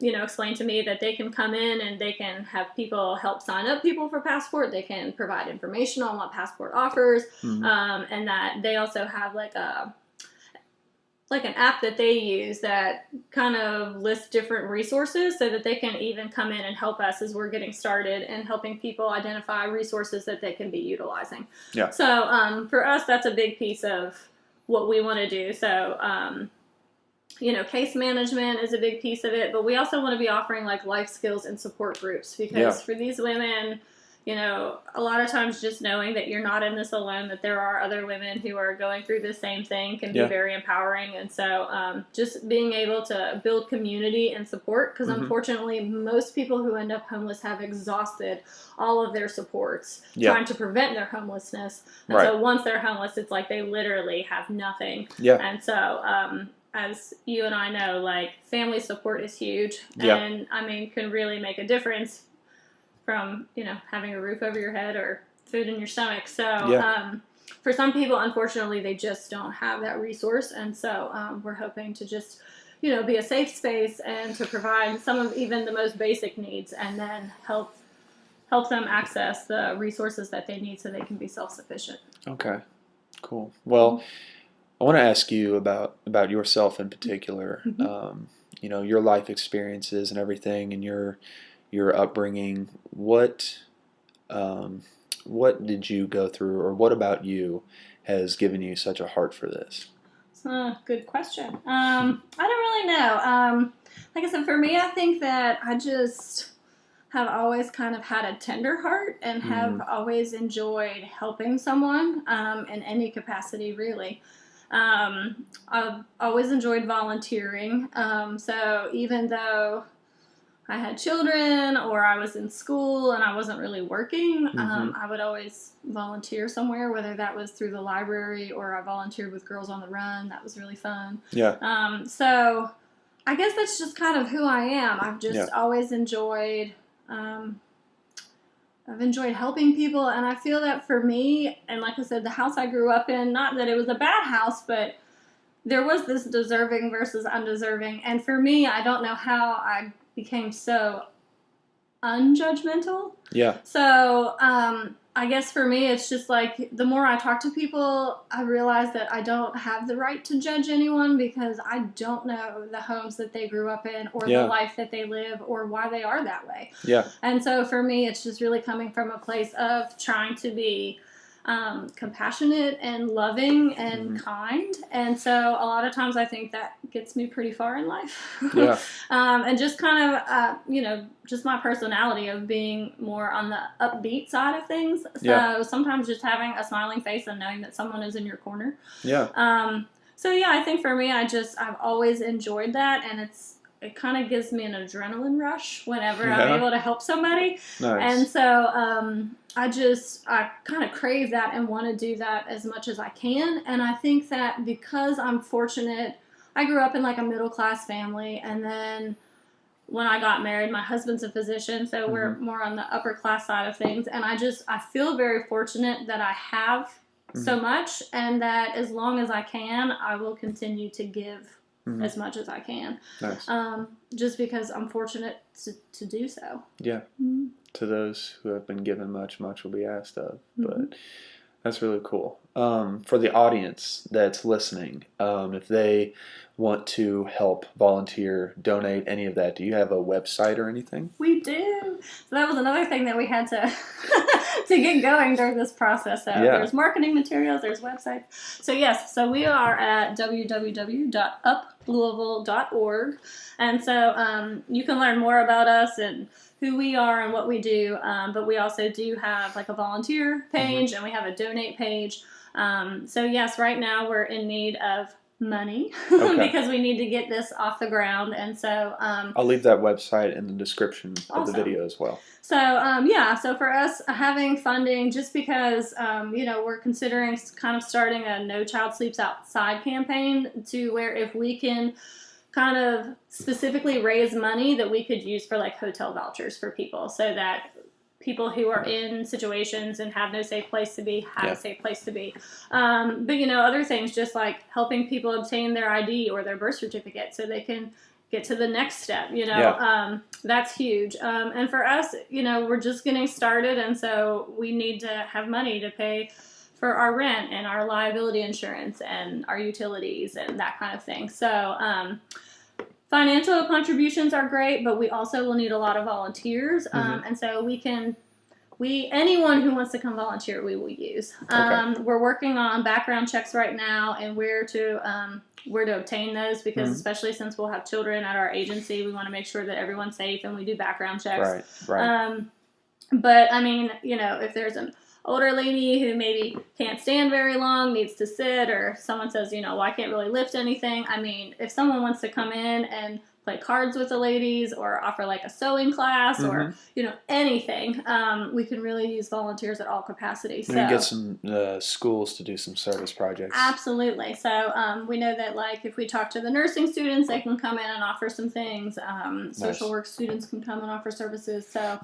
S2: explained to me that they can come in and they can have people help sign up people for Passport. They can provide information on what Passport offers, and that they also have like an app that they use that kind of lists different resources so that they can even come in and help us as we're getting started and helping people identify resources that they can be utilizing. So for us, that's a big piece of what we want to do. So, case management is a big piece of it, but we also want to be offering like life skills and support groups because for these women, a lot of times just knowing that you're not in this alone, that there are other women who are going through the same thing can be very empowering. And so just being able to build community and support, because unfortunately most people who end up homeless have exhausted all of their supports trying to prevent their homelessness. And so once they're homeless, it's like they literally have nothing. And so as you and I know, like, family support is huge and can really make a difference from, having a roof over your head or food in your stomach. So for some people, unfortunately, they just don't have that resource. And so we're hoping to just, be a safe space and to provide some of even the most basic needs and then help them access the resources that they need so they can be self-sufficient.
S1: Okay, cool. Well, I want to ask you about yourself in particular. Your life experiences and everything, and your upbringing. What did you go through, or what about you has given you such a heart for this?
S2: Good question. I don't really know. Like I said, for me, I think that I just have always kind of had a tender heart and have always enjoyed helping someone in any capacity, really. I've always enjoyed volunteering. So even though I had children or I was in school and I wasn't really working, I would always volunteer somewhere, whether that was through the library or I volunteered with Girls on the Run. That was really fun. So I guess that's just kind of who I am. I've just always enjoyed I've enjoyed helping people, and I feel that for me, and like I said, the house I grew up in, not that it was a bad house, but there was this deserving versus undeserving, and for me, I don't know how I became so unjudgmental.
S1: Yeah.
S2: So, I guess for me, it's just like the more I talk to people, I realize that I don't have the right to judge anyone because I don't know the homes that they grew up in or the life that they live or why they are that way.
S1: Yeah.
S2: And so for me, it's just really coming from a place of trying to be compassionate and loving and kind. And so a lot of times I think that gets me pretty far in life.
S1: Yeah.
S2: And just kind of, just my personality of being more on the upbeat side of things. So sometimes just having a smiling face and knowing that someone is in your corner.
S1: Yeah.
S2: So yeah, I think for me, I've always enjoyed that, and it kind of gives me an adrenaline rush whenever I'm able to help somebody.
S1: Nice.
S2: And so I kind of crave that and want to do that as much as I can. And I think that because I'm fortunate, I grew up in like a middle class family, and then when I got married, my husband's a physician, so we're more on the upper class side of things. And I feel very fortunate that I have so much, and that as long as I can, I will continue to give as much as I can.
S1: Nice.
S2: Just because I'm fortunate to do so.
S1: Yeah. Mm-hmm. To those who have been given much, much will be asked of. But that's really cool. For the audience that's listening, if they want to help, volunteer, donate, any of that, do you have a website or anything?
S2: We do. So that was another thing that we had to to get going during this process. So there's marketing materials, there's websites. So yes, so we are at www.uplouisville.org. And so you can learn more about us and who we are and what we do. But we also do have like a volunteer page and we have a donate page. So yes, right now we're in need of money because we need to get this off the ground. And so
S1: I'll leave that website in the description of the video as well.
S2: So so for us having funding, just because we're considering kind of starting a No Child Sleeps Outside campaign, to where if we can kind of specifically raise money that we could use for like hotel vouchers for people, so that people who are in situations and have no safe place to be have a safe place to be. But other things, just like helping people obtain their ID or their birth certificate so they can get to the next step, that's huge. And for us, we're just getting started, and so we need to have money to pay for our rent and our liability insurance and our utilities and that kind of thing. So financial contributions are great, but we also will need a lot of volunteers. And so anyone who wants to come volunteer, we will use. We're working on background checks right now and where to obtain those, because especially since we'll have children at our agency, we want to make sure that everyone's safe and we do background checks.
S1: Right.
S2: But I mean, if there's an older lady who maybe can't stand very long, needs to sit, or someone says, well, I can't really lift anything. I mean, if someone wants to come in and play cards with the ladies or offer like a sewing class or, anything, we can really use volunteers at all capacities. So
S1: get some schools to do some service projects.
S2: Absolutely. So we know that like if we talk to the nursing students, they can come in and offer some things. Social work students can come and offer services. So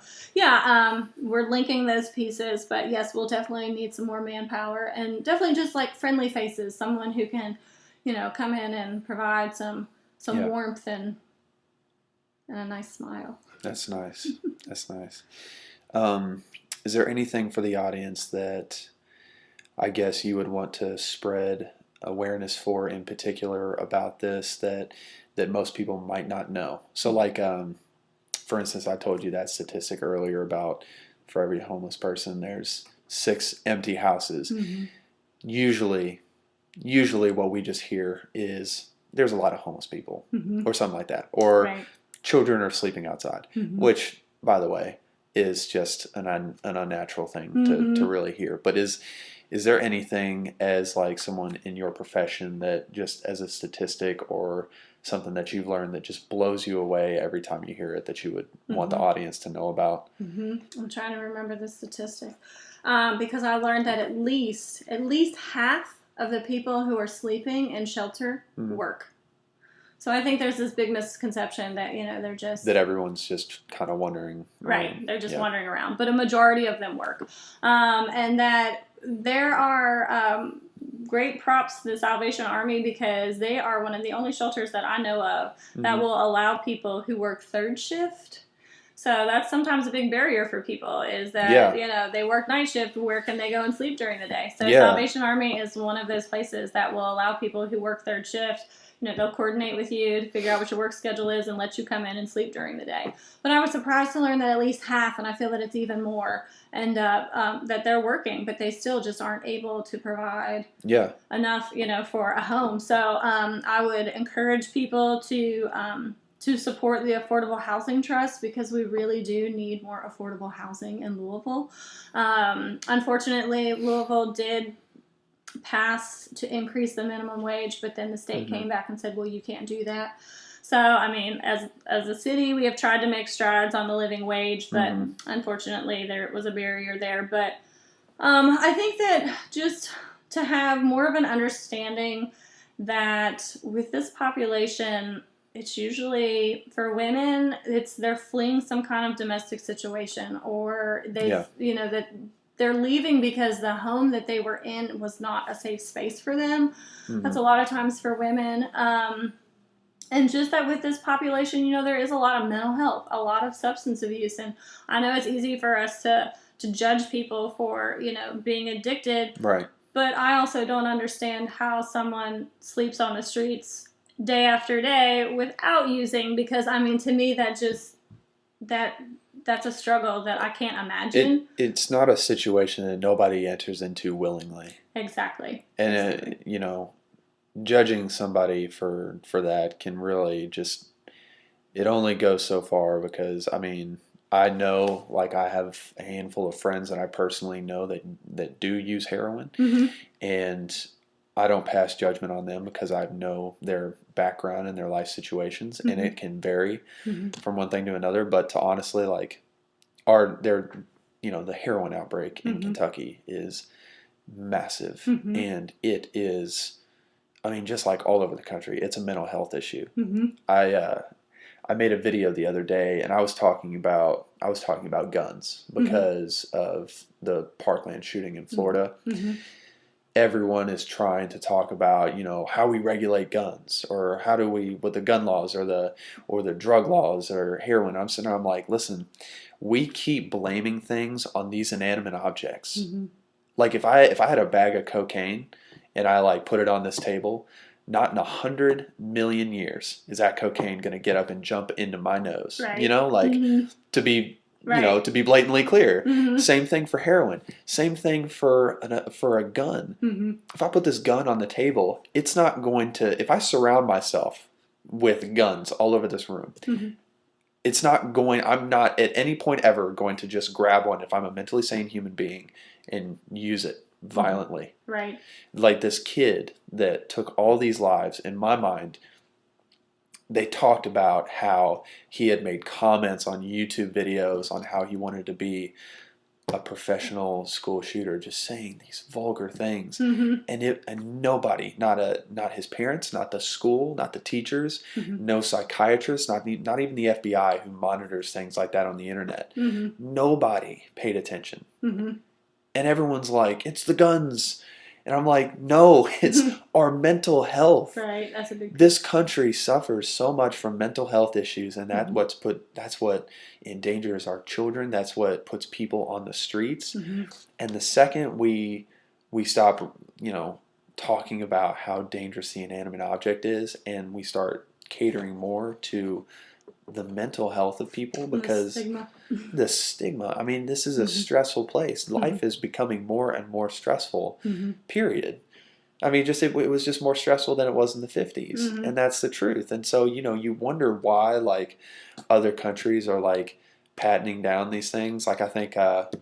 S2: we're linking those pieces, but yes, we'll definitely need some more manpower, and definitely just like friendly faces, someone who can, come in and provide some warmth and a nice smile.
S1: That's nice. That's nice. Is there anything for the audience that I guess you would want to spread awareness for in particular about this that most people might not know? So like, for instance, I told you that statistic earlier about for every homeless person, there's 6 empty houses. Usually what we just hear is there's a lot of homeless people or something like that. Or children are sleeping outside, which, by the way, is just an unnatural thing to really hear. But is there anything as like someone in your profession that just as a statistic or something that you've learned that just blows you away every time you hear it that you would want the audience to know about?
S2: I'm trying to remember the statistic because I learned that at least half of the people who are sleeping in shelter work. So I think there's this big misconception that, they're just... That
S1: everyone's just kind of wandering.
S2: Right. They're just wandering around. But a majority of them work. And that there are great props to the Salvation Army, because they are one of the only shelters that I know of that will allow people who work third shift So that's sometimes a big barrier for people is that, they work night shift. Where can they go and sleep during the day? So Salvation Army is one of those places that will allow people who work third shift, they'll coordinate with you to figure out what your work schedule is and let you come in and sleep during the day. But I was surprised to learn that at least half, and I feel that it's even more, and that they're working, but they still just aren't able to provide enough, for a home. So I would encourage people to support the Affordable Housing Trust because we really do need more affordable housing in Louisville. Unfortunately, Louisville did pass to increase the minimum wage, but then the state came back and said, well, you can't do that. So, as a city, we have tried to make strides on the living wage, but unfortunately there was a barrier there. But I think that just to have more of an understanding that with this population, it's usually for women, they're fleeing some kind of domestic situation, or that they're leaving because the home that they were in was not a safe space for them. That's a lot of times for women. And just that with this population, there is a lot of mental health, a lot of substance abuse. And I know it's easy for us to judge people for, being addicted.
S1: Right.
S2: But I also don't understand how someone sleeps on the streets day after day without using, because to me that's a struggle that I can't imagine.
S1: It's not a situation that nobody enters into willingly.
S2: Exactly.
S1: And judging somebody for that can really it only goes so far, because I know, like, I have a handful of friends that I personally know that do use heroin, and I don't pass judgment on them because I know their background and their life situations, and it can vary from one thing to another. But to honestly, like, the heroin outbreak in Kentucky is massive, and it is, just like all over the country, it's a mental health issue. I made a video the other day, and I was talking about guns because of the Parkland shooting in Florida. Everyone is trying to talk about, how we regulate guns, or how do we, with the gun laws or the drug laws or heroin. I'm sitting there, I'm like, listen, we keep blaming things on these inanimate objects. Like, if I had a bag of cocaine and I put it on this table, not in 100 million years is that cocaine going to get up and jump into my nose. Right. To be right. To be blatantly clear. Same thing for heroin. Same thing for a gun. If I put this gun on the table, it's not going to, if I surround myself with guns all over this room, I'm not at any point ever going to just grab one if I'm a mentally sane human being and use it violently.
S2: Right.
S1: Like this kid that took all these lives, in my mind, they talked about how he had made comments on YouTube videos on how he wanted to be a professional school shooter, just saying these vulgar things. And nobody, not his parents, not the school, not the teachers, no psychiatrists, not even the FBI who monitors things like that on the internet. Nobody paid attention. And everyone's like, it's the guns. And I'm like, no, it's our mental health.
S2: Right, that's a big thing.
S1: This country suffers so much from mental health issues, and that's what endangers our children. That's what puts people on the streets. And the second we stop, talking about how dangerous the inanimate object is, and we start catering more to the mental health of people, because the stigma. This is a stressful place. Life is becoming more and more stressful, period. It was just more stressful than it was in the 50s, and that's the truth. And so, you wonder why, like, other countries are, like, patenting down these things. Like, I think it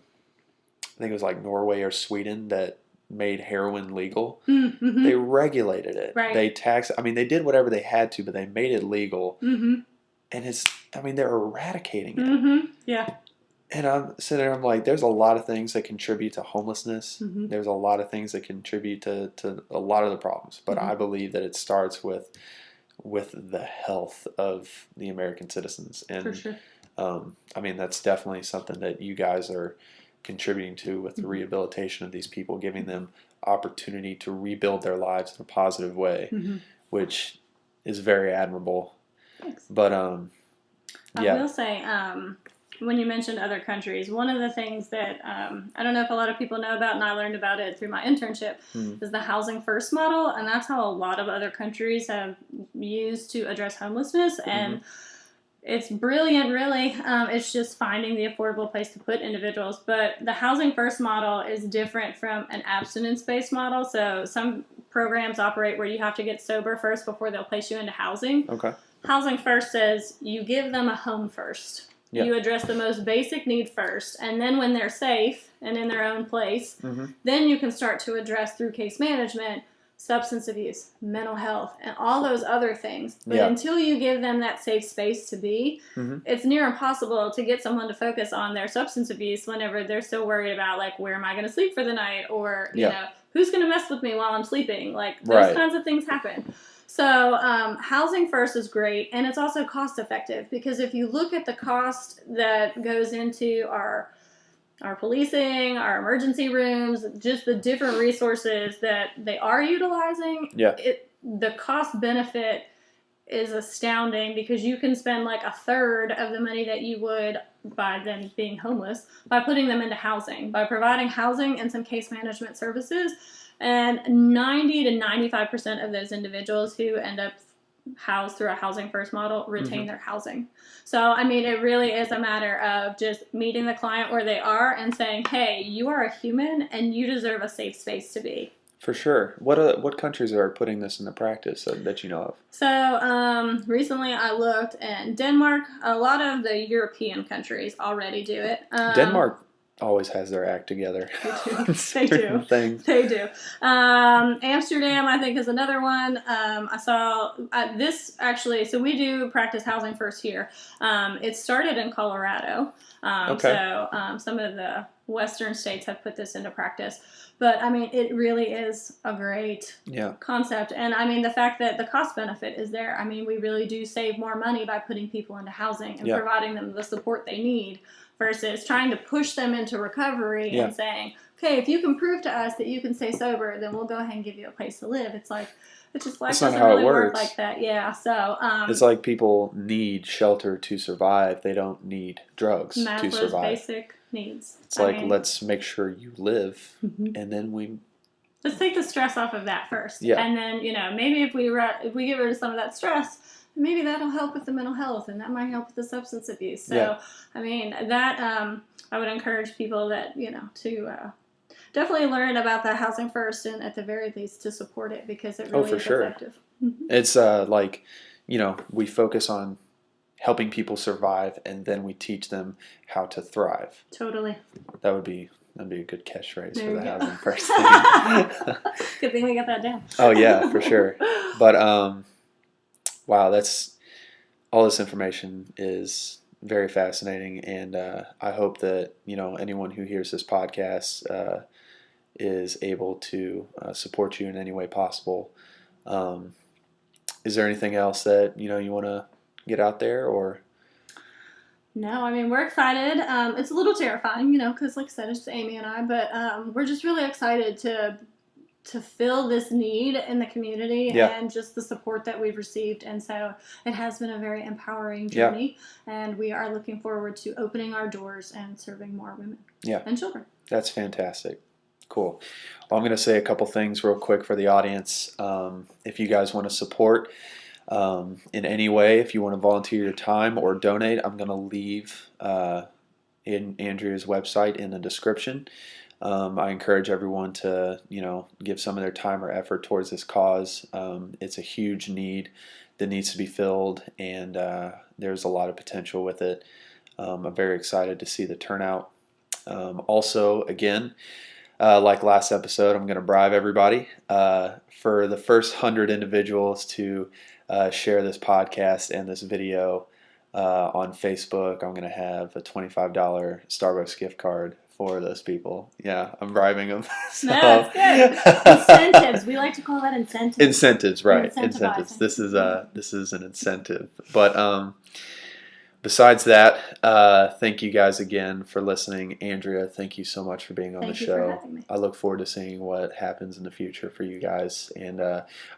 S1: was like Norway or Sweden that made heroin legal. They regulated it.
S2: Right.
S1: They taxed. They did whatever they had to, but they made it legal. And they're eradicating it.
S2: Yeah.
S1: And I'm sitting there, I'm like, there's a lot of things that contribute to homelessness. There's a lot of things that contribute to a lot of the problems. But I believe that it starts with the health of the American citizens. And
S2: for sure.
S1: That's definitely something that you guys are contributing to with the rehabilitation of these people, giving them opportunity to rebuild their lives in a positive way, which is very admirable.
S2: Thanks.
S1: But
S2: I will say, when you mentioned other countries, one of the things that I don't know if a lot of people know about, and I learned about it through my internship, is the housing first model, and that's how a lot of other countries have used to address homelessness, and it's brilliant, really. It's just finding the affordable place to put individuals, but the housing first model is different from an abstinence-based model, so some programs operate where you have to get sober first before they'll place you into housing.
S1: Okay.
S2: Housing first says you give them a home first. Yeah. You address the most basic need first, and then when they're safe and in their own place, then you can start to address through case management, substance abuse, mental health, and all those other things. But until you give them that safe space to be, it's near impossible to get someone to focus on their substance abuse whenever they're still worried about, like, where am I going to sleep for the night? Or, you know, who's going to mess with me while I'm sleeping? Like, those kinds of things happen. So housing first is great, and it's also cost effective, because if you look at the cost that goes into our policing, our emergency rooms, just the different resources that they are utilizing, the cost benefit is astounding, because you can spend like a third of the money that you would by them being homeless by putting them into housing, by providing housing and some case management services. And 90 to 95% of those individuals who end up housed through a housing first model retain their housing. So, I mean, it really is a matter of just meeting the client where they are and saying, hey, you are a human and you deserve a safe space to be.
S1: For sure. What countries are putting this into practice that you know of?
S2: So, recently I looked, and Denmark, a lot of the European countries already do it.
S1: Denmark always has their act together.
S2: They do.
S1: Things.
S2: They do. Amsterdam, I think, is another one. I saw this actually. So we do practice housing first here. It started in Colorado. So some of the western states have put this into practice. But, I mean, it really is a great concept. And, I mean, the fact that the cost benefit is there. I mean, we really do save more money by putting people into housing and providing them the support they need, versus trying to push them into recovery and saying, okay, if you can prove to us that you can stay sober, then we'll go ahead and give you a place to live. It's like, it's just life doesn't really work like that. Yeah, so.
S1: It's like people need shelter to survive. They don't need drugs to survive.
S2: Basic needs.
S1: It's let's make sure you live, and then
S2: let's take the stress off of that first. Yeah. And then, you know, maybe if we get rid of some of that stress, maybe that'll help with the mental health, and that might help with the substance abuse. So, I mean, that I would encourage people that, you know, to definitely learn about that housing first, and at the very least to support it, because it really is effective.
S1: It's like, you know, we focus on helping people survive, and then we teach them how to thrive.
S2: Totally.
S1: That'd be a good catchphrase for the housing first thing.
S2: Good thing we got that down.
S1: Oh yeah, for sure. But wow, that's all. This information is very fascinating, and I hope that, you know, anyone who hears this podcast is able to support you in any way possible. Is there anything else that, you know, you want to get out there, or?
S2: No, I mean, we're excited. It's a little terrifying, you know, because like I said, it's Amy and I, but we're just really excited to fill this need in the community and just the support that we've received. And so it has been a very empowering journey, and we are looking forward to opening our doors and serving more women and children. That's
S1: fantastic. Cool. Well, I'm going to say a couple things real quick for the audience. If you guys want to support in any way, if you want to volunteer your time or donate, I'm going to leave in Andrea's website in the description. I encourage everyone to, you know, give some of their time or effort towards this cause. It's a huge need that needs to be filled, and there's a lot of potential with it. I'm very excited to see the turnout. Also, again, like last episode, I'm going to bribe everybody for the first 100 individuals to share this podcast and this video on Facebook. I'm going to have a $25 Starbucks gift card for those people. Yeah, I'm bribing them.
S2: So. No, that's good. Incentives. We like to call that incentives.
S1: Incentives, right? Incentives. This is an incentive. But besides that, thank you guys again for listening. Andrea, thank you so much for being on the show.
S2: For having me.
S1: I look forward to seeing what happens in the future for you guys, and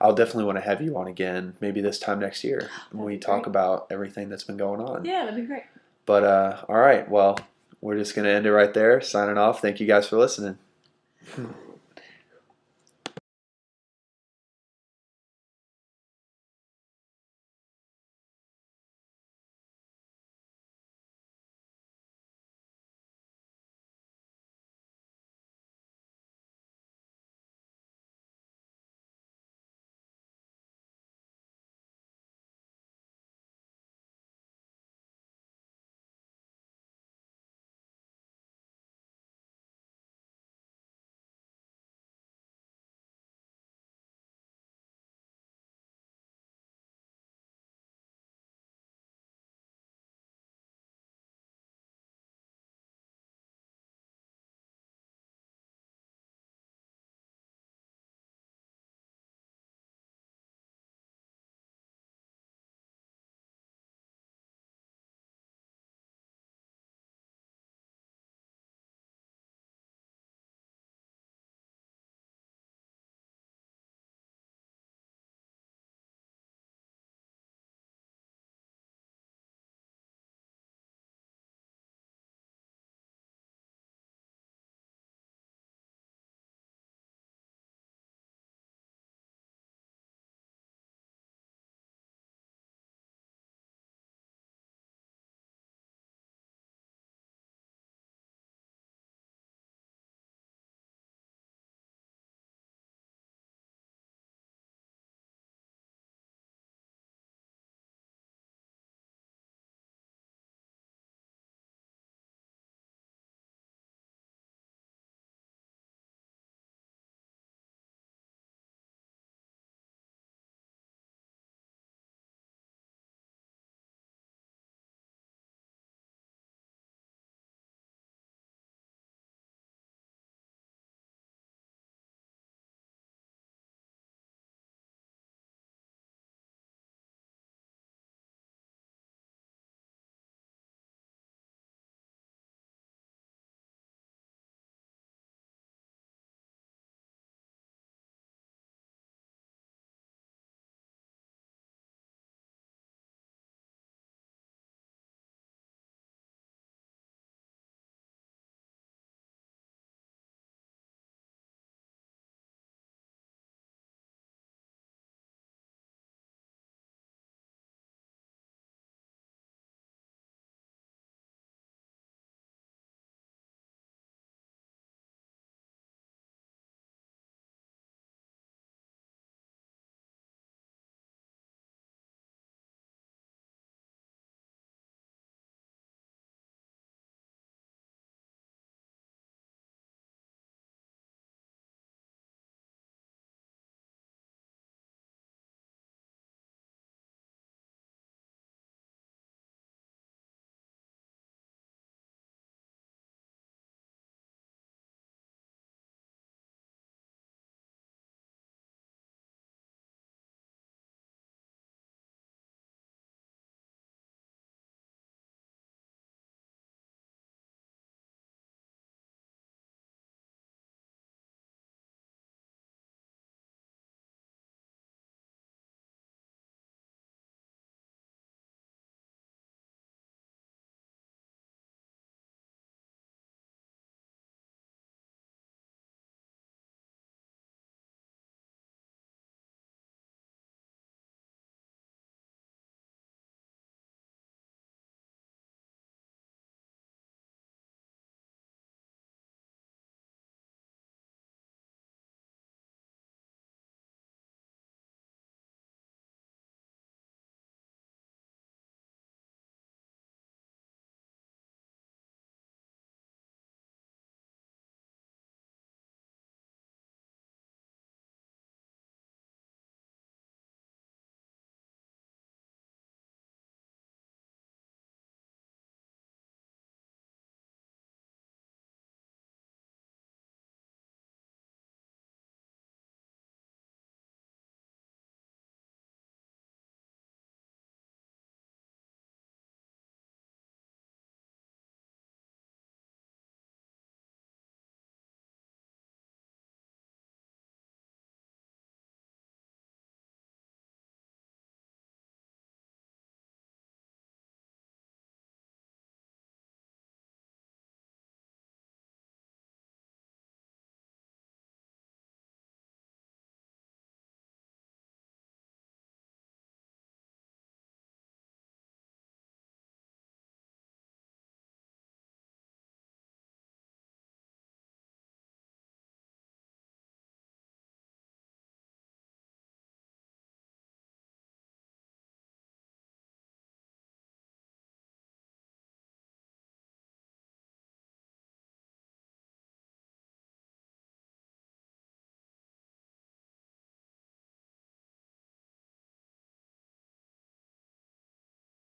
S1: I'll definitely want to have you on again, maybe this time next year, when we talk about everything that's been going on.
S2: Yeah, that'd be great.
S1: But all right, well, we're just gonna end it right there. Signing off. Thank you guys for listening.